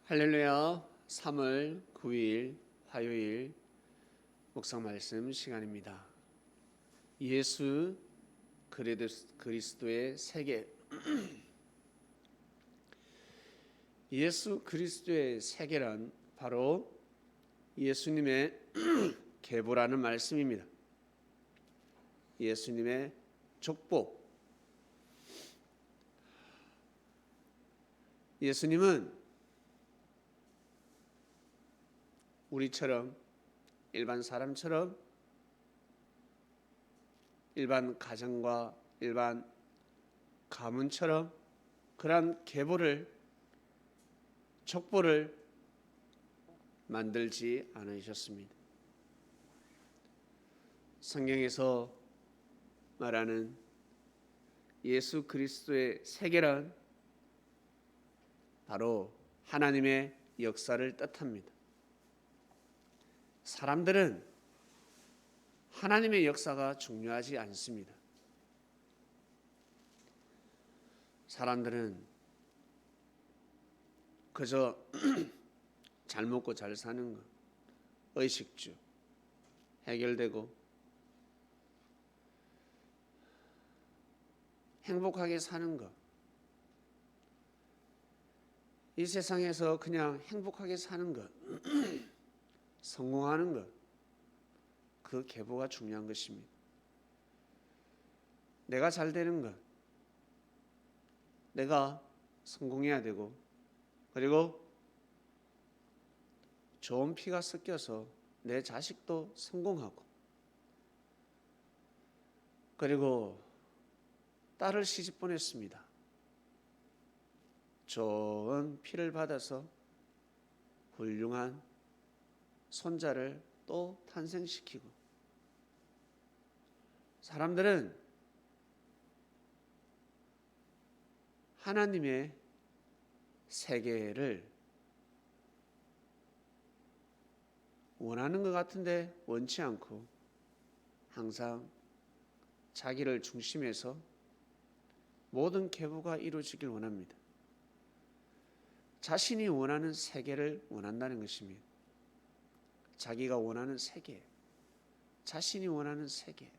할렐루야. 3월 9일 화요일 묵상 말씀 시간입니다. 예수 그리스도의 세계. 예수 그리스도의 세계란 바로 예수님의 계보라는 말씀입니다. 예수님의 족보. 예수님은 우리처럼 일반 사람처럼 일반 가정과 일반 가문처럼 그러한 계보를 족보를 만들지 않으셨습니다. 성경에서 말하는 예수 그리스도의 세계란 바로 하나님의 역사를 뜻합니다. 사람들은 하나님의 역사가 중요하지 않습니다. 사람들은 그저 잘 먹고 잘 사는 것, 의식주 해결되고 행복하게 사는 것, 이 세상에서 그냥 행복하게 사는 것, 성공하는 것, 그 계보가 중요한 것입니다. 내가 잘 되는 것, 내가 성공해야 되고, 그리고 좋은 피가 섞여서 내 자식도 성공하고, 그리고 딸을 시집 보냈습니다. 좋은 피를 받아서 훌륭한 손자를 또 탄생시키고, 사람들은 하나님의 세계를 원하는 것 같은데 원치 않고 항상 자기를 중심해서 모든 계보가 이루어지길 원합니다. 자신이 원하는 세계를 원한다는 것입니다. 자기가 원하는 세계, 자신이 원하는 세계,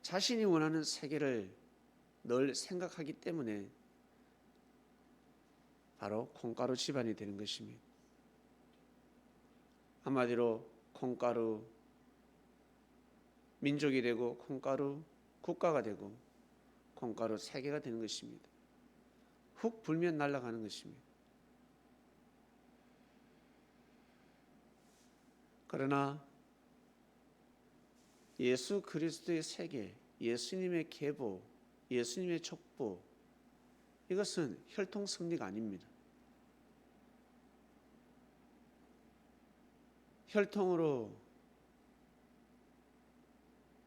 자신이 원하는 세계를 늘 생각하기 때문에 바로 콩가루 집안이 되는 것입니다. 한마디로 콩가루 민족이 되고 콩가루 국가가 되고 콩가루 세계가 되는 것입니다. 훅 불면 날아가는 것입니다. 그러나 예수 그리스도의 세계, 예수님의 계보, 예수님의 족보, 이것은 혈통성리가 아닙니다. 혈통으로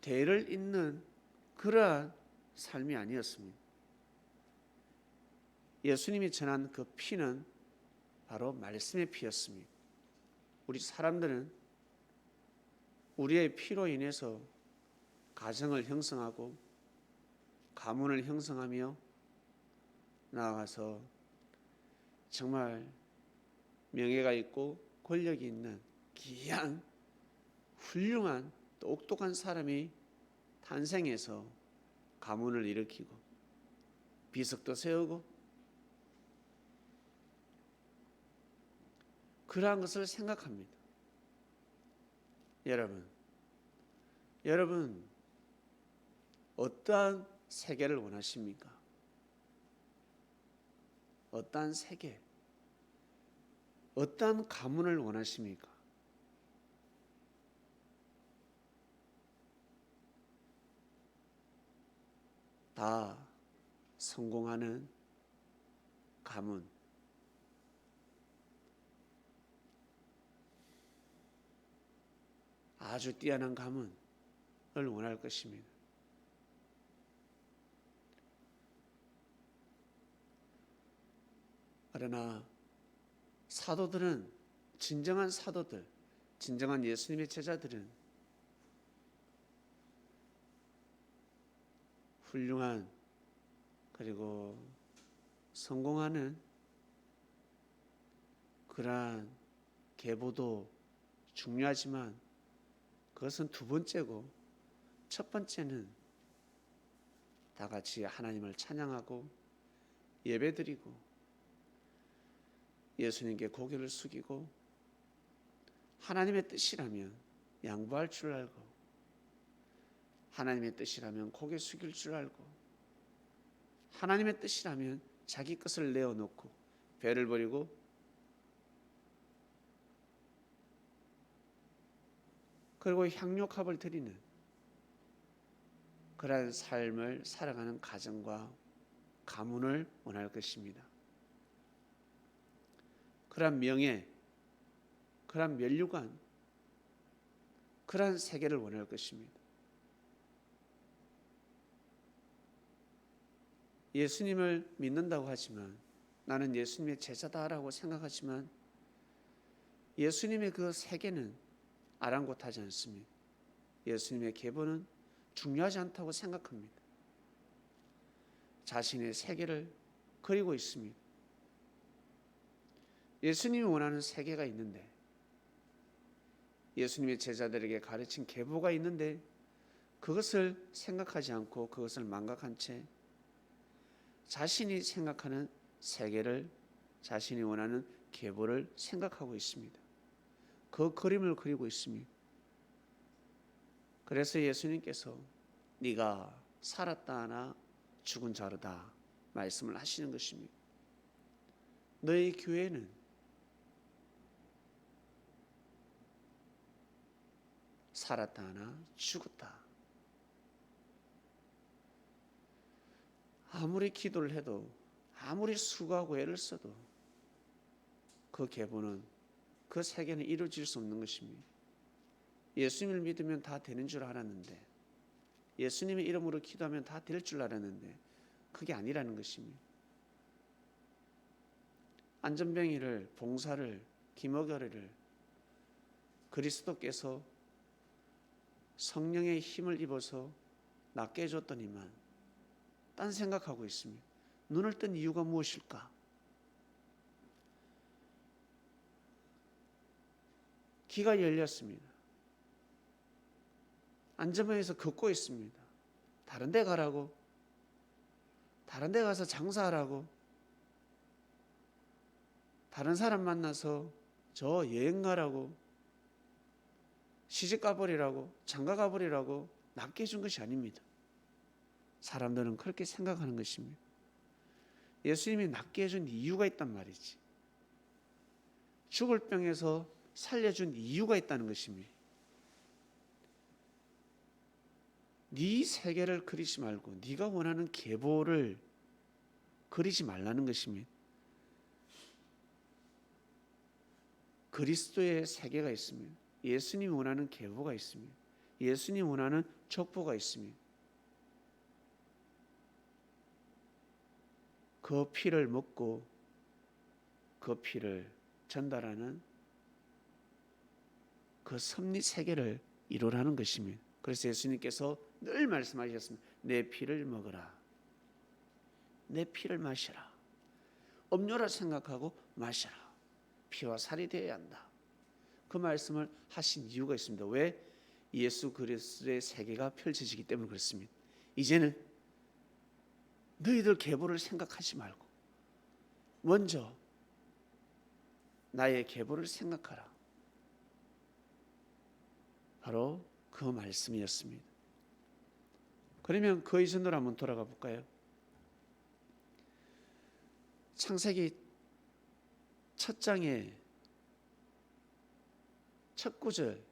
대를 잇는 그러한 삶이 아니었습니다. 예수님이 전한 그 피는 바로 말씀의 피였습니다. 우리 사람들은 우리의 피로 인해서 가정을 형성하고 가문을 형성하며 나아가서 정말 명예가 있고 권력이 있는 귀한 훌륭한 똑똑한 사람이 탄생해서 가문을 일으키고 비석도 세우고 그러한 것을 생각합니다. 여러분 어떠한 세계를 원하십니까? 어떠한 세계, 어떠한 가문을 원하십니까? 다 성공하는 가문, 아주 뛰어난 가문을 원할 것입니다. 그러나 사도들은, 진정한 사도들, 진정한 예수님의 제자들은 훌륭한, 그리고 성공하는 그러한 계보도 중요하지만 그것은 두 번째고, 첫 번째는 다 같이 하나님을 찬양하고 예배드리고 예수님께 고개를 숙이고 하나님의 뜻이라면 양보할 줄 알고 하나님의 뜻이라면 고개 숙일 줄 알고 하나님의 뜻이라면 자기 것을 내어놓고 배를 버리고 그리고 향료값을 드리는 그러한 삶을 살아가는 가정과 가문을 원할 것입니다. 그러한 명예, 그러한 면류관, 그러한 세계를 원할 것입니다. 예수님을 믿는다고 하지만, 나는 예수님의 제자다라고 생각하지만 예수님의 그 세계는 아랑곳하지 않습니다. 예수님의 계보는 중요하지 않다고 생각합니다. 자신의 세계를 그리고 있습니다. 예수님이 원하는 세계가 있는데, 예수님의 제자들에게 가르친 계보가 있는데 그것을 생각하지 않고 그것을 망각한 채 자신이 생각하는 세계를, 자신이 원하는 계보를 생각하고 있습니다. 그 그림을 그리고 있습니다. 그래서 예수님께서 네가 살았다 하나 죽은 자로다 말씀을 하시는 것입니다. 너희 교회는 살았다 하나 죽었다. 아무리 기도를 해도, 아무리 수고하고 애를 써도 그 계보는, 그 세계는 이루어질 수 없는 것입니다. 예수님을 믿으면 다 되는 줄 알았는데, 예수님의 이름으로 기도하면 다 될 줄 알았는데 그게 아니라는 것입니다. 안전뱅이를, 봉사를, 기머거리를 그리스도께서 성령의 힘을 입어서 낫게 해줬더니만 딴 생각하고 있습니다. 눈을 뜬 이유가 무엇일까? 귀가 열렸습니다. 안전뱅이에서 걷고 있습니다. 다른 데 가라고, 다른 데 가서 장사하라고, 다른 사람 만나서 저 여행 가라고, 시집 가버리라고, 장가 가버리라고 낫게 해준 것이 아닙니다. 사람들은 그렇게 생각하는 것입니다. 예수님이 낫게 해준 이유가 있단 말이지. 죽을 병에서 살려준 이유가 있다는 것입니다. 네 세계를 그리지 말고 네가 원하는 계보를 그리지 말라는 것입니다. 그리스도의 세계가 있습니다. 예수님이 원하는 계보가 있습니다. 예수님이 원하는 족보가 있습니다. 그 피를 먹고 그 피를 전달하는 그 섭리 세계를 이루라는 것입니다. 그래서 예수님께서 늘 말씀하셨습니다. 내 피를 먹어라. 내 피를 마시라. 음료라 생각하고 마시라. 피와 살이 되어야 한다. 그 말씀을 하신 이유가 있습니다. 왜? 예수 그리스도의 세계가 펼쳐지기 때문에 그렇습니다. 이제는 너희들 계보를 생각하지 말고 먼저 나의 계보를 생각하라. 바로 그 말씀이었습니다. 그러면 그 이전으로 한번 돌아가 볼까요? 창세기 첫 장의 첫 구절,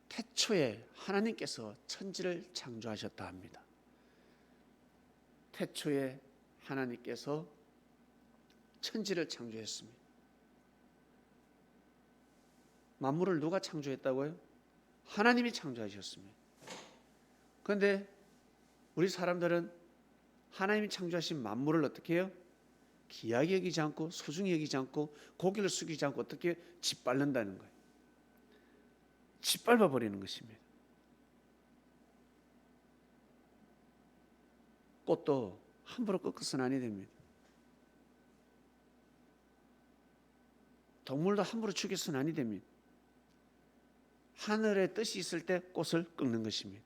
태초에 하나님께서 천지를 창조하셨다 합니다. 태초에 하나님께서 천지를 창조했습니다. 만물을 누가 창조했다고요? 하나님이 창조하셨습니다. 그런데 우리 사람들은 하나님이 창조하신 만물을 어떻게 해요? 귀하게 여기지 않고 소중히 여기지 않고 고개를 숙이지 않고 어떻게 짓밟는다는 거예요. 짓밟아 버리는 것입니다. 꽃도 함부로 꺾어서는 아니 됩니다. 동물도 함부로 죽여서는 아니 됩니다. 하늘의 뜻이 있을 때 꽃을 꺾는 것입니다.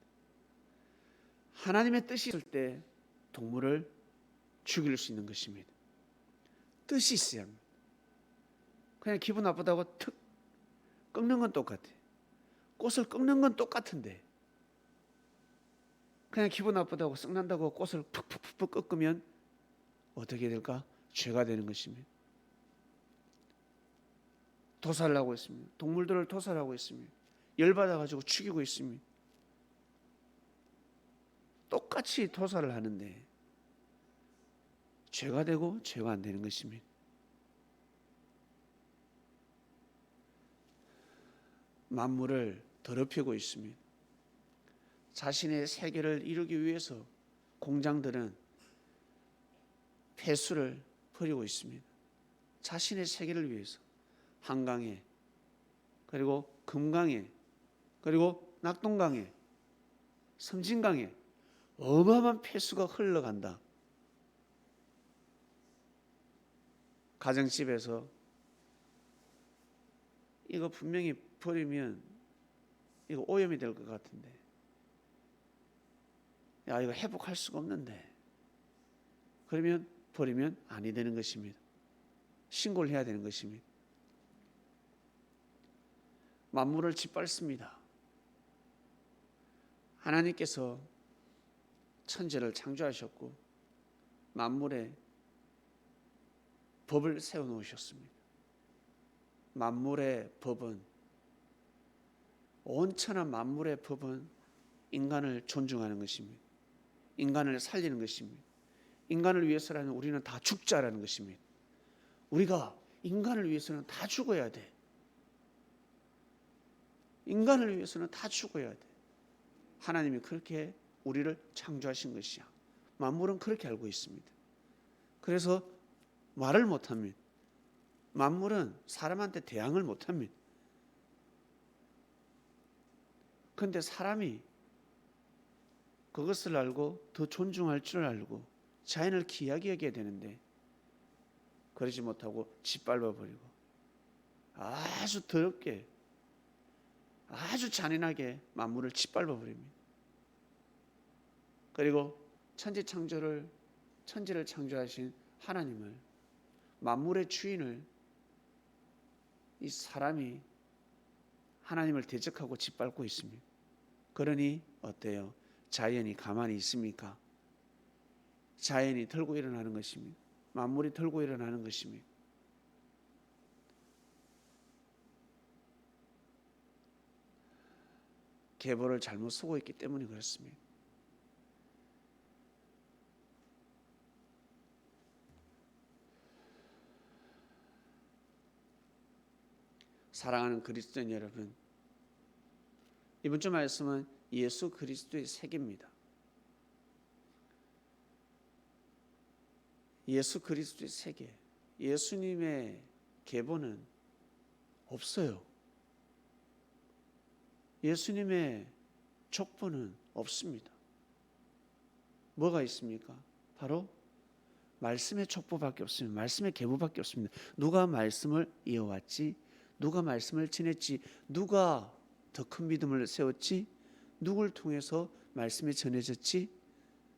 하나님의 뜻이 있을 때 동물을 죽일 수 있는 것입니다. 뜻이 있어야 합니다. 그냥 기분 나쁘다고 툭 꺾는 건 똑같아요. 꽃을 꺾는 건 똑같은데 그냥 기분 나쁘다고 썩난다고 꽃을 푹푹푹 꺾으면 어떻게 될까? 죄가 되는 것입니다. 도살을 하고 있습니다. 동물들을 도살하고 있습니다. 열받아가지고 죽이고 있습니다. 똑같이 도살을 하는데 죄가 되고 죄가 안 되는 것입니다. 만물을 더럽히고 있습니다. 자신의 세계를 이루기 위해서 공장들은 폐수를 버리고 있습니다. 자신의 세계를 위해서 한강에 그리고 금강에 그리고 낙동강에 섬진강에 어마어마한 폐수가 흘러간다. 가정집에서 이거 분명히 버리면 이거 오염이 될 것 같은데 야 이거 회복할 수가 없는데 그러면 버리면 아니 되는 것입니다. 신고를 해야 되는 것입니다. 만물을 짓밟습니다. 하나님께서 천지를 창조하셨고 만물에 법을 세워놓으셨습니다. 만물의 법은 온천한 만물의 법은 인간을 존중하는 것입니다. 인간을 살리는 것입니다. 인간을 위해서라면 우리는 다 죽자라는 것입니다. 우리가 인간을 위해서는 다 죽어야 돼. 인간을 위해서는 다 죽어야 돼. 하나님이 그렇게 우리를 창조하신 것이야. 만물은 그렇게 알고 있습니다. 그래서 말을 못합니다. 만물은 사람한테 대항을 못합니다. 그런데 사람이 그것을 알고 더 존중할 줄 알고 자연을 귀하게 여겨야 되는데 그러지 못하고 짓밟아버리고 아주 더럽게 아주 잔인하게 만물을 짓밟아버립니다. 그리고 천지를 창조하신 하나님을 만물의 주인을 이 사람이 하나님을 대적하고 짓밟고 있습니다. 그러니 어때요? 자연이 가만히 있습니까? 자연이 들고 일어나는 것입니다. 만물이 들고 일어나는 것입니다. 계보를 잘못 쓰고 있기 때문에 그렇습니다. 사랑하는 그리스도인 여러분, 이번 주 말씀은 예수 그리스도의 세계입니다. 예수 그리스도의 세계, 예수님의 계보는 없어요. 예수님의 족보는 없습니다. 뭐가 있습니까? 바로 말씀의 족보밖에 없습니다. 말씀의 계보밖에 없습니다. 누가 말씀을 이어왔지? 누가 말씀을 지냈지? 누가 더 큰 믿음을 세웠지? 누굴 통해서 말씀이 전해졌지?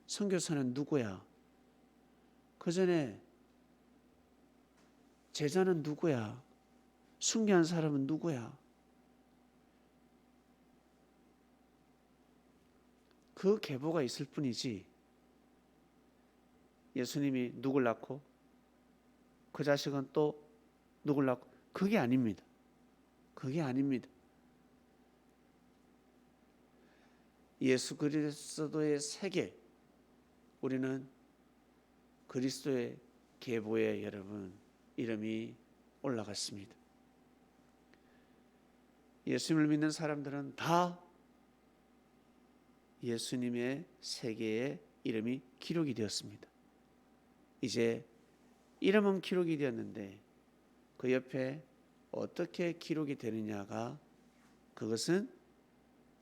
선교사는 누구야? 그 전에 제자는 누구야? 순교한 사람은 누구야? 그 계보가 있을 뿐이지 예수님이 누굴 낳고 그 자식은 또 누굴 낳고 그게 아닙니다. 그게 아닙니다. 예수 그리스도의 세계, 우리는 그리스도의 계보에 여러분 이름이 올라갔습니다. 예수님을 믿는 사람들은 다 예수님의 세계에 이름이 기록이 되었습니다. 이제 이름은 기록이 되었는데 그 옆에 어떻게 기록이 되느냐가 그것은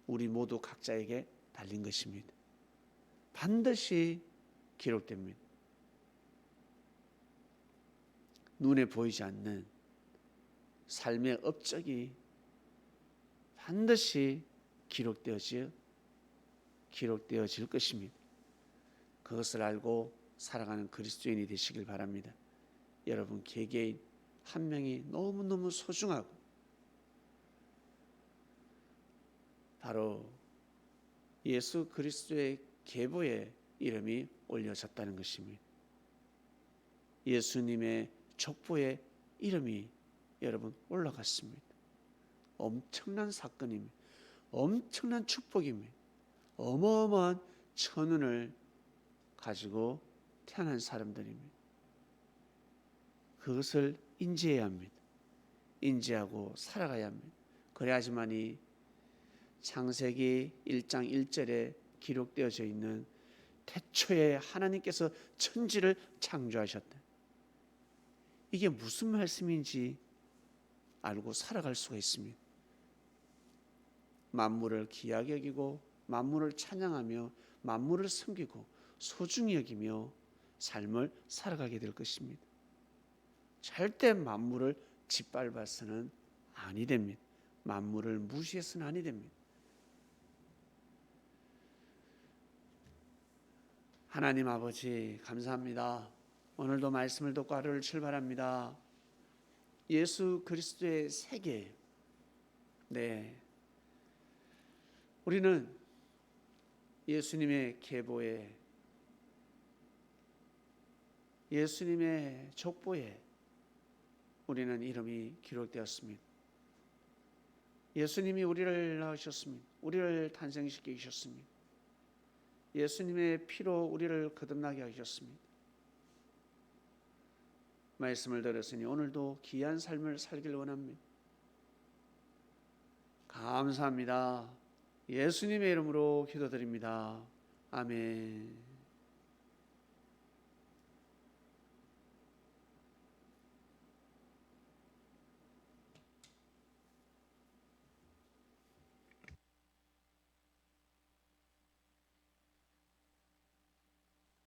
우리 모두 각자에게 달린 것입니다. 반드시 기록됩니다. 눈에 보이지 않는 삶의 업적이 반드시 기록되어질 것입니다. 그것을 알고 살아가는 그리스도인이 되시길 바랍니다. 여러분 개개인 한 명이 너무너무 소중하고 바로 예수 그리스도의 계보에 이름이 올려졌다는 것입니다. 예수님의 족보에 이름이 여러분 올라갔습니다. 엄청난 사건입니다. 엄청난 축복입니다. 어마어마한 천운을 가지고 태어난 사람들입니다. 그것을 인지해야 합니다. 인지하고 살아가야 합니다. 그래야지만이 창세기 1장 1절에 기록되어져 있는 태초에 하나님께서 천지를 창조하셨다. 이게 무슨 말씀인지 알고 살아갈 수가 있습니다. 만물을 귀하게 여기고 만물을 찬양하며 만물을 섬기고 소중히 여기며 삶을 살아가게 될 것입니다. 절대 만물을 짓밟아서는 아니 됩니다. 만물을 무시해서는 아니 됩니다. 하나님 아버지 감사합니다. 오늘도 말씀을 듣고 하루를 출발합니다. 예수 그리스도의 세계, 우리는 예수님의 계보에, 예수님의 족보에 우리는 이름이 기록되었습니다. 예수님이 우리를 낳으셨습니다. 우리를 탄생시켜 주셨습니다. 예수님의 피로 우리를 거듭나게 하셨습니다. 말씀을 들었으니 오늘도 귀한 삶을 살길 원합니다. 감사합니다. 예수님의 이름으로 기도드립니다. 아멘.